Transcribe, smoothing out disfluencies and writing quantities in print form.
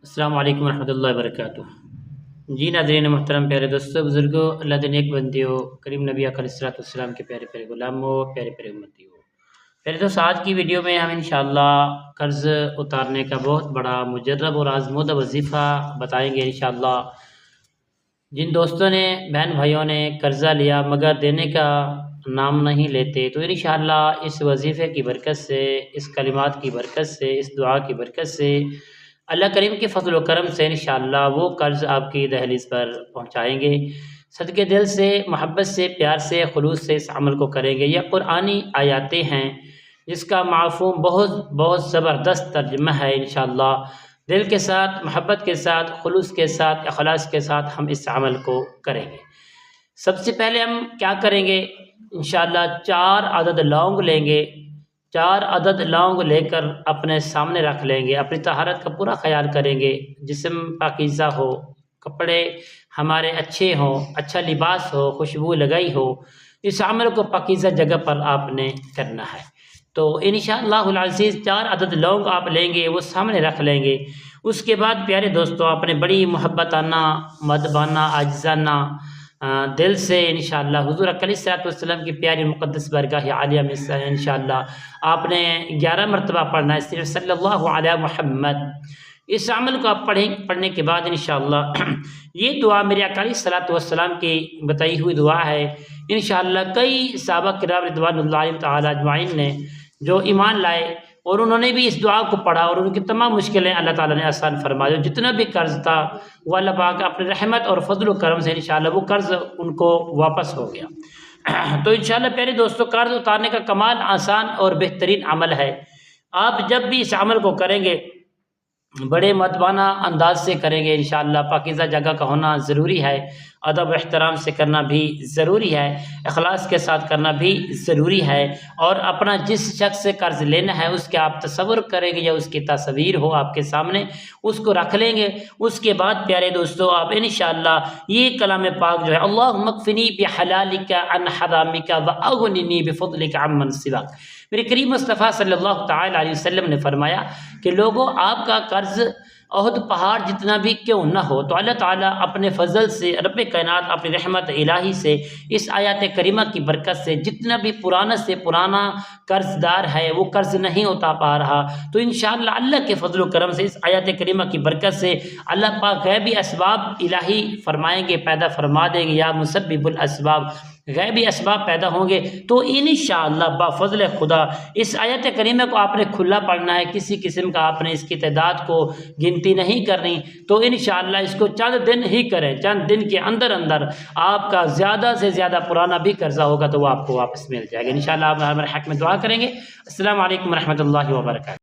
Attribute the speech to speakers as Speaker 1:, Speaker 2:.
Speaker 1: السلام علیکم ورحمۃ اللہ وبرکاتہ۔ جی ناظرین محترم، پیارے دوستوں، بزرگوں، اللہ دے نیک بندیوں، کریم نبی اکرم صلی اللہ علیہ وسلم کے پیارے پیارے غلاموں، پیارے پیارے امتیوں، پیارے دوست، آج کی ویڈیو میں ہم انشاءاللہ قرض اتارنے کا بہت بڑا مجرب اور آزمودہ وظیفہ بتائیں گے انشاءاللہ۔ جن دوستوں نے، بہن بھائیوں نے قرضہ لیا مگر دینے کا نام نہیں لیتے، تو انشاءاللہ اس وظیفے کی برکت سے، اس کلمات کی برکت سے، اس دعا کی برکت سے، اللہ کریم کے فضل و کرم سے انشاءاللہ وہ قرض آپ کی دہلیز پر پہنچائیں گے۔ صدقے دل سے، محبت سے، پیار سے، خلوص سے اس عمل کو کریں گے۔ یہ قرآنی آیاتیں ہیں جس کا مفہوم بہت زبردست ترجمہ ہے انشاءاللہ۔ دل کے ساتھ، محبت کے ساتھ، خلوص کے ساتھ، اخلاص کے ساتھ ہم اس عمل کو کریں گے۔ سب سے پہلے ہم کیا کریں گے؟ انشاءاللہ 4 عدد لونگ لیں گے۔ 4 عدد لونگ لے کر اپنے سامنے رکھ لیں گے۔ اپنی طہارت کا پورا خیال کریں گے، جسم پاکیزہ ہو، کپڑے ہمارے اچھے ہوں، اچھا لباس ہو، خوشبو لگائی ہو۔ اس عمل کو پاکیزہ جگہ پر آپ نے کرنا ہے۔ تو انشاءاللہ العزیز 4 عدد لونگ آپ لیں گے، وہ سامنے رکھ لیں گے۔ اس کے بعد پیارے دوستوں، اپنے بڑی محبتانہ، مدبانہ، عاجزانہ دل سے انشاءاللہ حضور اکرم صلی اللہ علیہ وسلم کی پیاری مقدس بارگاہ عالیہ میں سے انشاءاللہ آپ نے 11 مرتبہ پڑھنا ہے، صرف صلی اللہ علیہ محمد۔ اس عمل کو آپ پڑھنے کے بعد انشاءاللہ یہ دعا میرے آقا علیہ الصلوۃ والسلام کی بتائی ہوئی دعا ہے۔ انشاءاللہ کئی صحابہ کرام رضوان اللہ علیہم تعالی اجمعین نے جو ایمان لائے اور انہوں نے بھی اس دعا کو پڑھا اور ان کی تمام مشکلیں اللہ تعالیٰ نے آسان فرمایا۔ جتنا بھی قرض تھا وہ اللہ پاک اپنے رحمت اور فضل و کرم سے انشاءاللہ وہ قرض ان کو واپس ہو گیا۔ تو انشاءاللہ پیارے دوستوں، قرض اتارنے کا کمال آسان اور بہترین عمل ہے۔ آپ جب بھی اس عمل کو کریں گے بڑے مدبانہ انداز سے کریں گے انشاءاللہ۔ پاکیزہ جگہ کا ہونا ضروری ہے، ادب و احترام سے کرنا بھی ضروری ہے، اخلاص کے ساتھ کرنا بھی ضروری ہے، اور اپنا جس شخص سے قرض لینا ہے اس کے آپ تصور کریں گے یا اس کی تصویر ہو آپ کے سامنے، اس کو رکھ لیں گے۔ اس کے بعد پیارے دوستو آپ انشاءاللہ یہ کلام پاک جو ہے، اللہم اکفنی بحلالک عن حرامک واغننی بفضلک عمن سواک، میرے کریم مصطفیٰ صلی اللہ تعالی علیہ وسلم نے فرمایا کہ لوگوں، آپ کا قرض احد پہاڑ جتنا بھی کیوں نہ ہو تو اللہ تعالیٰ اپنے فضل سے، رب کائنات اپنی رحمت الہی سے، اس آیات کریمہ کی برکت سے جتنا بھی پرانا سے پرانا قرض دار ہے وہ قرض نہیں ہوتا پا رہا، تو انشاءاللہ اللہ کے فضل و کرم سے اس آیات کریمہ کی برکت سے اللہ پاک غیبی اسباب الہی فرمائیں گے، پیدا فرما دیں گے۔ یا مسبب الاسباب، غیبی اسباب پیدا ہوں گے۔ تو انشاءاللہ بفضل خدا اس آیت کریمہ کو آپ نے کھلا پڑھنا ہے، کسی قسم کا آپ نے اس کی تعداد کو گنتی نہیں کرنی۔ تو انشاءاللہ اس کو چند دن ہی کریں، چند دن کے اندر اندر آپ کا زیادہ سے زیادہ پرانا بھی قرضہ ہوگا تو وہ آپ کو واپس مل جائے گا انشاءاللہ۔ آپ ہمارے حق میں دعا کریں گے۔ السلام علیکم ورحمۃ اللہ وبرکاتہ۔